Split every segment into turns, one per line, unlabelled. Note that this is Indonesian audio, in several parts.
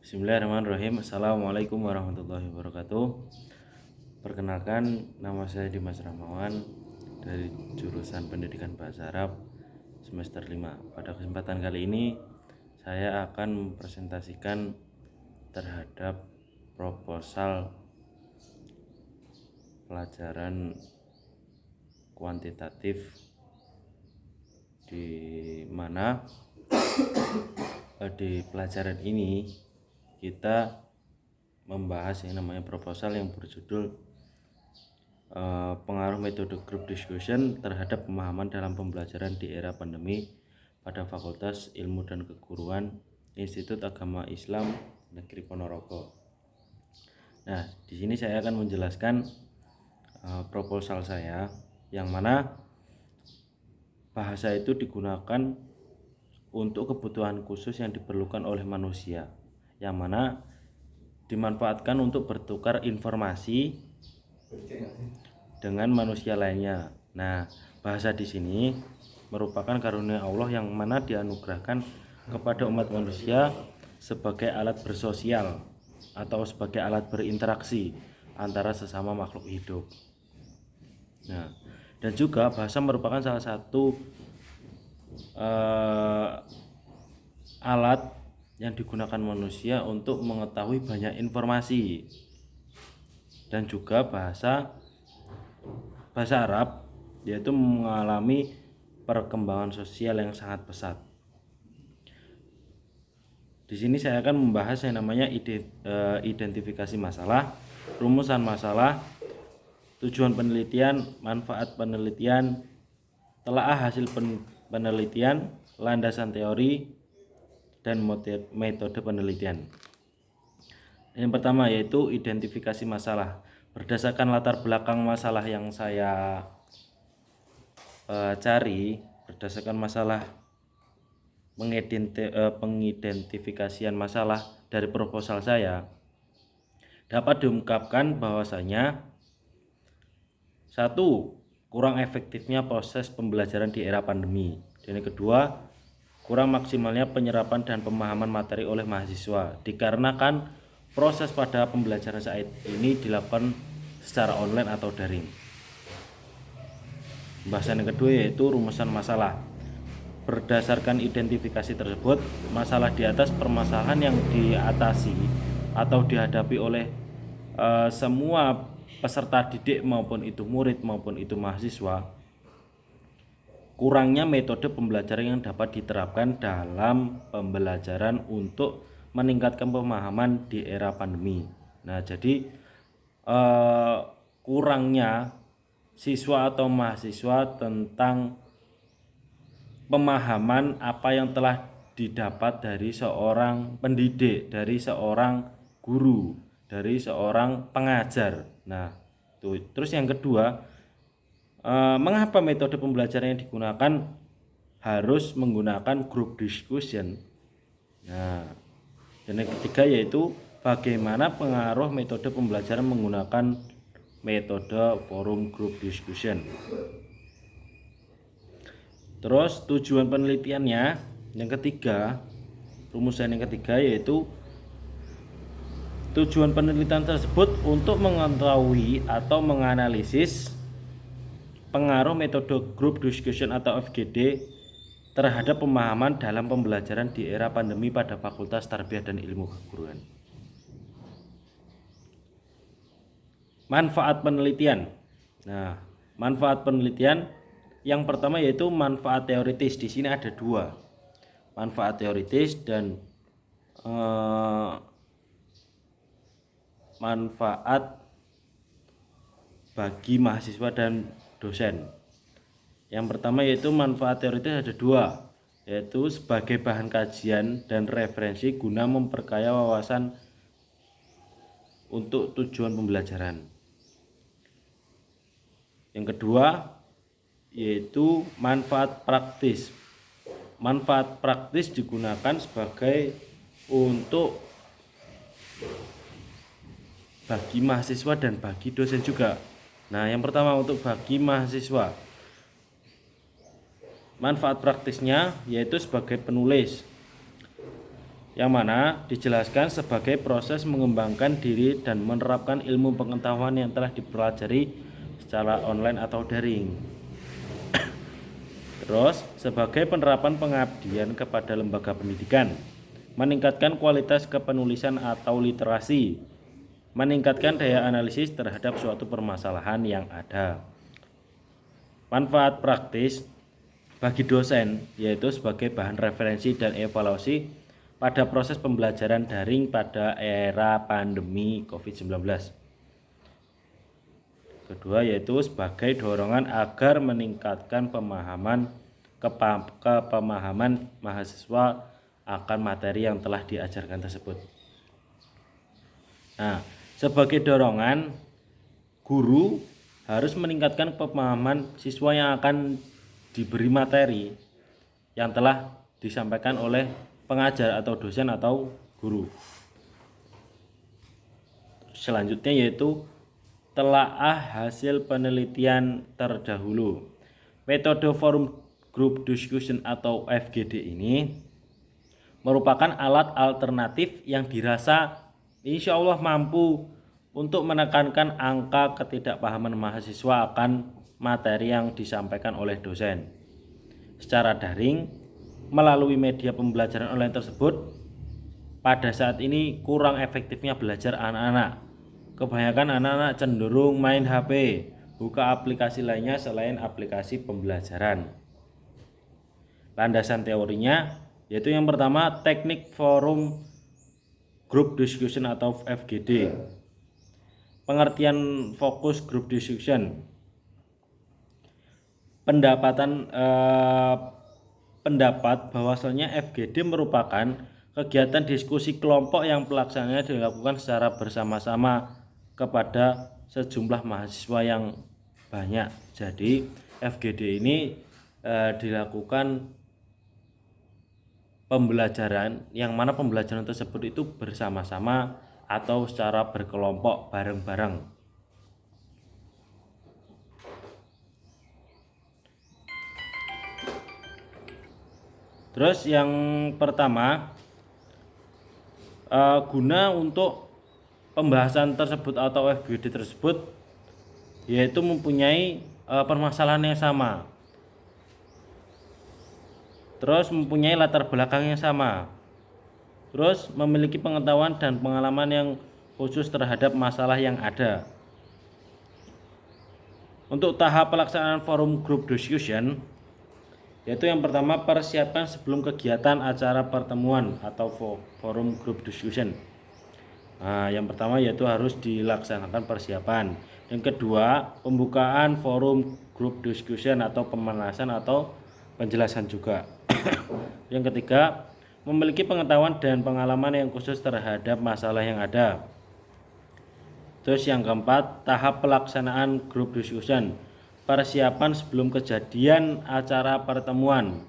Bismillahirrahmanirrahim. Assalamualaikum warahmatullahi wabarakatuh. Perkenalkan, nama saya Dimas Rahmawan dari jurusan Pendidikan Bahasa Arab semester 5. Pada kesempatan kali ini saya akan mempresentasikan terhadap proposal pelajaran kuantitatif, di mana di pelajaran ini kita membahas yang namanya proposal yang berjudul pengaruh metode group discussion terhadap pemahaman dalam pembelajaran di era pandemi pada Fakultas Ilmu dan Keguruan Institut Agama Islam Negeri Ponorogo. Nah, di sini saya akan menjelaskan proposal saya, yang mana bahasa itu digunakan untuk kebutuhan khusus yang diperlukan oleh manusia, yang mana dimanfaatkan untuk bertukar informasi dengan manusia lainnya. Nah, bahasa di sini merupakan karunia Allah yang mana dianugerahkan kepada umat manusia sebagai alat bersosial atau sebagai alat berinteraksi antara sesama makhluk hidup. Nah, dan juga bahasa merupakan salah satu alat yang digunakan manusia untuk mengetahui banyak informasi. Dan juga bahasa Arab yaitu mengalami perkembangan sosial yang sangat pesat. Di sini saya akan membahas yang namanya identifikasi masalah, rumusan masalah, tujuan penelitian, manfaat penelitian, telaah hasil penelitian, landasan teori, dan metode penelitian. Yang pertama yaitu identifikasi masalah. Berdasarkan latar belakang masalah yang saya cari, berdasarkan masalah pengidentifikasian masalah dari proposal saya, dapat diungkapkan bahwasanya 1. Kurang efektifnya proses pembelajaran di era pandemi. Dan yang kedua, kurang maksimalnya penyerapan dan pemahaman materi oleh mahasiswa dikarenakan proses pada pembelajaran saat ini dilakukan secara online atau daring. Pembahasan yang kedua yaitu rumusan masalah. Berdasarkan identifikasi tersebut, masalah di atas permasalahan yang diatasi atau dihadapi oleh semua peserta didik, maupun itu murid maupun itu mahasiswa. Kurangnya metode pembelajaran yang dapat diterapkan dalam pembelajaran untuk meningkatkan pemahaman di era pandemi. Nah, jadi kurangnya siswa atau mahasiswa tentang pemahaman apa yang telah didapat dari seorang pendidik, dari seorang guru, dari seorang pengajar. Nah, terus yang kedua, mengapa metode pembelajaran yang digunakan harus menggunakan group discussion. Nah, dan yang ketiga yaitu bagaimana pengaruh metode pembelajaran menggunakan metode forum group discussion. Terus tujuan penelitiannya yang ketiga, rumusan yang ketiga yaitu tujuan penelitian tersebut untuk mengetahui atau menganalisis pengaruh metode group discussion atau FGD terhadap pemahaman dalam pembelajaran di era pandemi pada Fakultas Tarbiyah dan Ilmu Keguruan. Manfaat penelitian. Nah, manfaat penelitian yang pertama yaitu manfaat teoritis. Di sini ada dua, manfaat teoritis dan manfaat bagi mahasiswa dan dosen. Yang pertama yaitu manfaat teoritis ada dua, yaitu sebagai bahan kajian dan referensi guna memperkaya wawasan untuk tujuan pembelajaran. Yang kedua yaitu manfaat praktis. Manfaat praktis digunakan sebagai untuk bagi mahasiswa dan bagi dosen juga. Nah, yang pertama untuk bagi mahasiswa, manfaat praktisnya yaitu sebagai penulis. yang mana dijelaskan sebagai proses mengembangkan diri dan menerapkan ilmu pengetahuan yang telah dipelajari secara online atau daring. Terus, sebagai penerapan pengabdian kepada lembaga pendidikan, meningkatkan kualitas kepenulisan atau literasi, meningkatkan daya analisis terhadap suatu permasalahan yang ada. Manfaat praktis bagi dosen yaitu sebagai bahan referensi dan evaluasi pada proses pembelajaran daring pada era pandemi COVID-19. Kedua yaitu sebagai dorongan agar meningkatkan kepemahaman mahasiswa akan materi yang telah diajarkan tersebut. Nah, sebagai dorongan, guru harus meningkatkan pemahaman siswa yang akan diberi materi yang telah disampaikan oleh pengajar atau dosen atau guru. Selanjutnya yaitu telaah hasil penelitian terdahulu. Metode forum group discussion atau FGD ini merupakan alat alternatif yang dirasa insya Allah mampu untuk menekankan angka ketidakpahaman mahasiswa akan materi yang disampaikan oleh dosen. Secara daring, melalui media pembelajaran online tersebut, pada saat ini kurang efektifnya belajar anak-anak. Kebanyakan anak-anak cenderung main HP, buka aplikasi lainnya selain aplikasi pembelajaran. Landasan teorinya yaitu yang pertama teknik forum group discussion atau FGD. Pengertian fokus group discussion. Pendapat bahwasanya FGD merupakan kegiatan diskusi kelompok yang pelaksananya dilakukan secara bersama-sama kepada sejumlah mahasiswa yang banyak. Jadi FGD ini dilakukan pembelajaran yang mana pembelajaran tersebut itu bersama-sama atau secara berkelompok bareng-bareng. Terus yang pertama, guna untuk pembahasan tersebut atau FGD tersebut yaitu mempunyai permasalahan yang sama, terus mempunyai latar belakang yang sama, terus memiliki pengetahuan dan pengalaman yang khusus terhadap masalah yang ada. Untuk tahap pelaksanaan forum group discussion yaitu yang pertama persiapan sebelum kegiatan acara pertemuan atau forum group discussion. Nah, yang pertama yaitu harus dilaksanakan persiapan. Yang kedua, pembukaan forum group discussion atau pemanasan atau penjelasan juga. Yang ketiga, memiliki pengetahuan dan pengalaman yang khusus terhadap masalah yang ada. Terus yang keempat, tahap pelaksanaan group discussion. Persiapan sebelum kejadian acara pertemuan.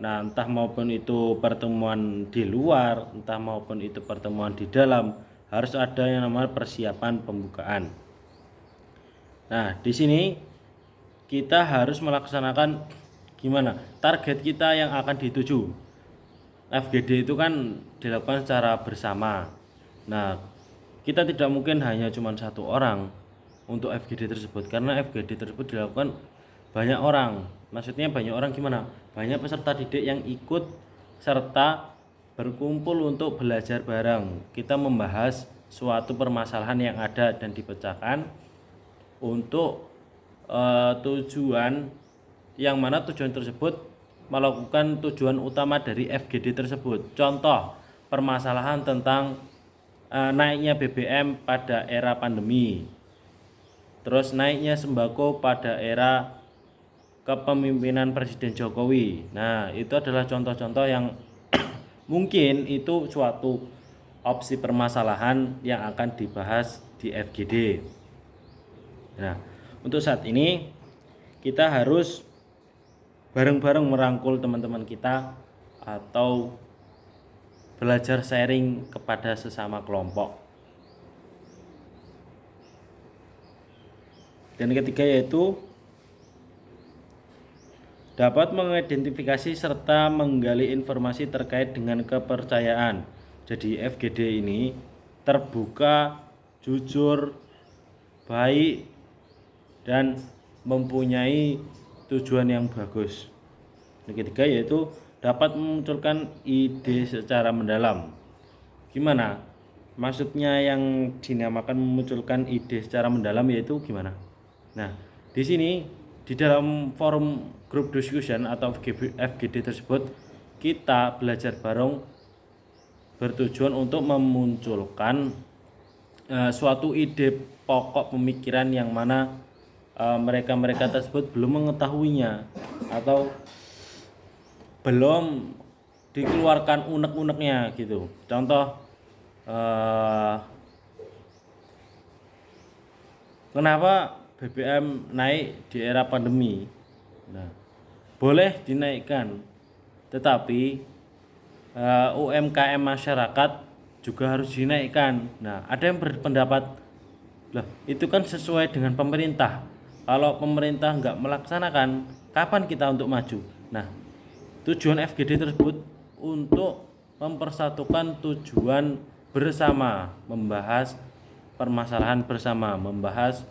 Nah, entah maupun itu pertemuan di luar, entah maupun itu pertemuan di dalam, harus ada yang namanya persiapan pembukaan. Nah, di sini kita harus melaksanakan gimana? Target kita yang akan dituju. FGD itu kan dilakukan secara bersama. Nah, kita tidak mungkin hanya cuma satu orang untuk FGD tersebut, karena FGD tersebut dilakukan banyak orang. Maksudnya banyak orang gimana? Banyak peserta didik yang ikut serta berkumpul untuk belajar bareng. Kita membahas suatu permasalahan yang ada dan dipecahkan untuk tujuan yang mana tujuan tersebut melakukan tujuan utama dari FGD tersebut. Contoh permasalahan tentang naiknya BBM pada era pandemi, terus naiknya sembako pada era kepemimpinan Presiden Jokowi. Nah, itu adalah contoh-contoh yang mungkin itu suatu opsi permasalahan yang akan dibahas di FGD. Nah, untuk saat ini kita harus bareng-bareng merangkul teman-teman kita atau belajar sharing kepada sesama kelompok. Dan ketiga yaitu dapat mengidentifikasi serta menggali informasi terkait dengan kepercayaan Jadi FGD ini terbuka, jujur, baik, dan mempunyai tujuan yang bagus. Yang ketiga yaitu dapat memunculkan ide secara mendalam. Gimana? Maksudnya yang dinamakan memunculkan ide secara mendalam yaitu gimana? Nah, di sini di dalam forum group discussion atau FGD tersebut kita belajar bareng bertujuan untuk memunculkan suatu ide pokok pemikiran yang mana mereka-mereka tersebut belum mengetahuinya atau belum dikeluarkan unek-uneknya gitu. Contoh, kenapa BBM naik di era pandemi? Nah, boleh dinaikkan, tetapi UMKM masyarakat juga harus dinaikkan. Nah, ada yang berpendapat, lah itu kan sesuai dengan pemerintah. Kalau pemerintah nggak melaksanakan, kapan kita untuk maju? Nah, tujuan FGD tersebut untuk mempersatukan tujuan bersama, membahas permasalahan bersama, membahas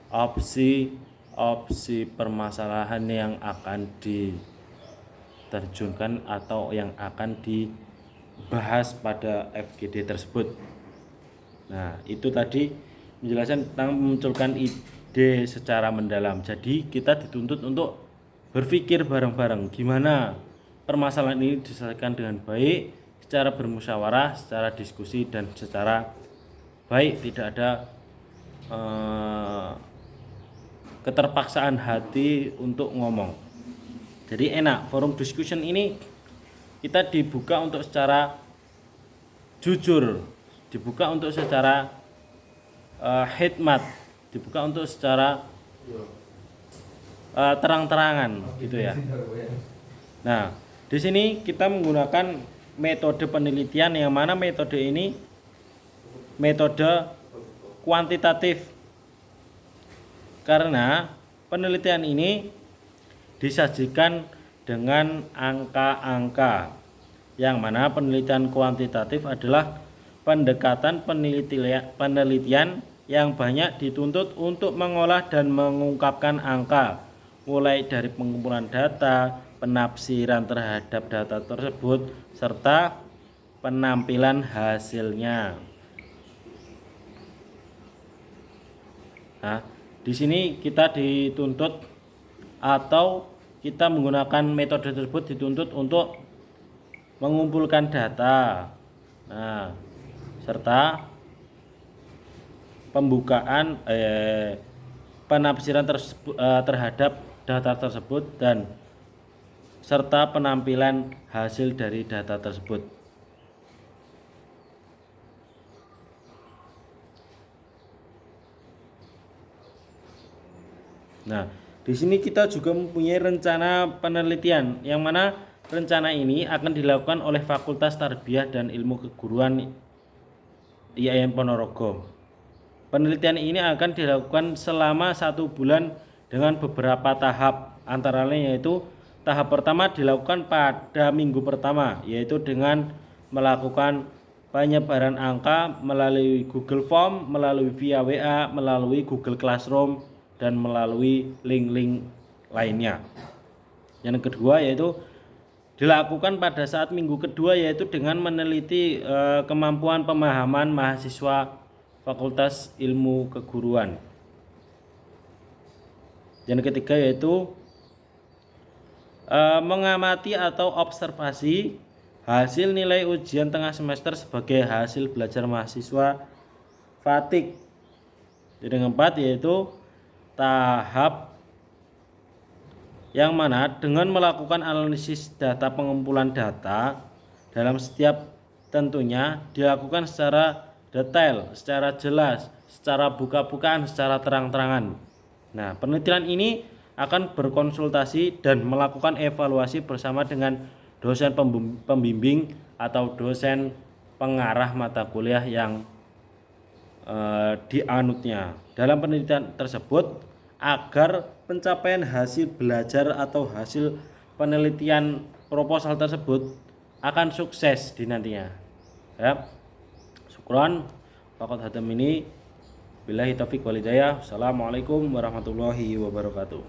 opsi permasalahan yang akan diterjunkan atau yang akan dibahas pada FGD tersebut. Nah, itu tadi menjelaskan tentang memunculkan ide secara mendalam. Jadi kita dituntut untuk berpikir bareng-bareng gimana permasalahan ini diselesaikan dengan baik, secara bermusyawarah, secara diskusi, dan secara baik, tidak ada keterpaksaan hati untuk ngomong. Jadi enak, forum discussion ini kita dibuka untuk secara jujur, dibuka untuk secara hikmat, dibuka untuk secara terang-terangan gitu ya. Nah, di sini kita menggunakan metode penelitian yang mana metode ini metode kuantitatif. Karena penelitian ini disajikan dengan angka-angka. Yang mana penelitian kuantitatif adalah pendekatan penelitian yang banyak dituntut untuk mengolah dan mengungkapkan angka, mulai dari pengumpulan data, penafsiran terhadap data tersebut, serta penampilan hasilnya. Nah, di sini kita dituntut atau kita menggunakan metode tersebut dituntut untuk mengumpulkan data. Nah, serta pembukaan penafsiran terhadap data tersebut dan serta penampilan hasil dari data tersebut. Nah, di sini kita juga mempunyai rencana penelitian yang mana rencana ini akan dilakukan oleh Fakultas Tarbiyah dan Ilmu Keguruan IAIN Ponorogo. Penelitian ini akan dilakukan selama 1 bulan dengan beberapa tahap, antara lain yaitu tahap pertama dilakukan pada minggu pertama, yaitu dengan melakukan penyebaran angka melalui Google Form, melalui via WA, melalui Google Classroom, dan melalui link-link lainnya. Yang kedua yaitu dilakukan pada saat minggu kedua, yaitu dengan meneliti kemampuan pemahaman mahasiswa Fakultas Ilmu Keguruan. Yang ketiga yaitu mengamati atau observasi hasil nilai ujian tengah semester sebagai hasil belajar mahasiswa FATIK. Yang keempat yaitu tahap yang mana dengan melakukan analisis data, pengumpulan data dalam setiap tentunya dilakukan secara detail, secara jelas, secara buka-bukaan, secara terang-terangan. Nah, penelitian ini akan berkonsultasi dan melakukan evaluasi bersama dengan dosen pembimbing atau dosen pengarah mata kuliah yang dianutnya dalam penelitian tersebut, agar pencapaian hasil belajar atau hasil penelitian proposal tersebut akan sukses di nantinya. Ya, syukran. Faqad hadam ini. Billahi taufiq wal hidayah. Assalamualaikum warahmatullahi wabarakatuh.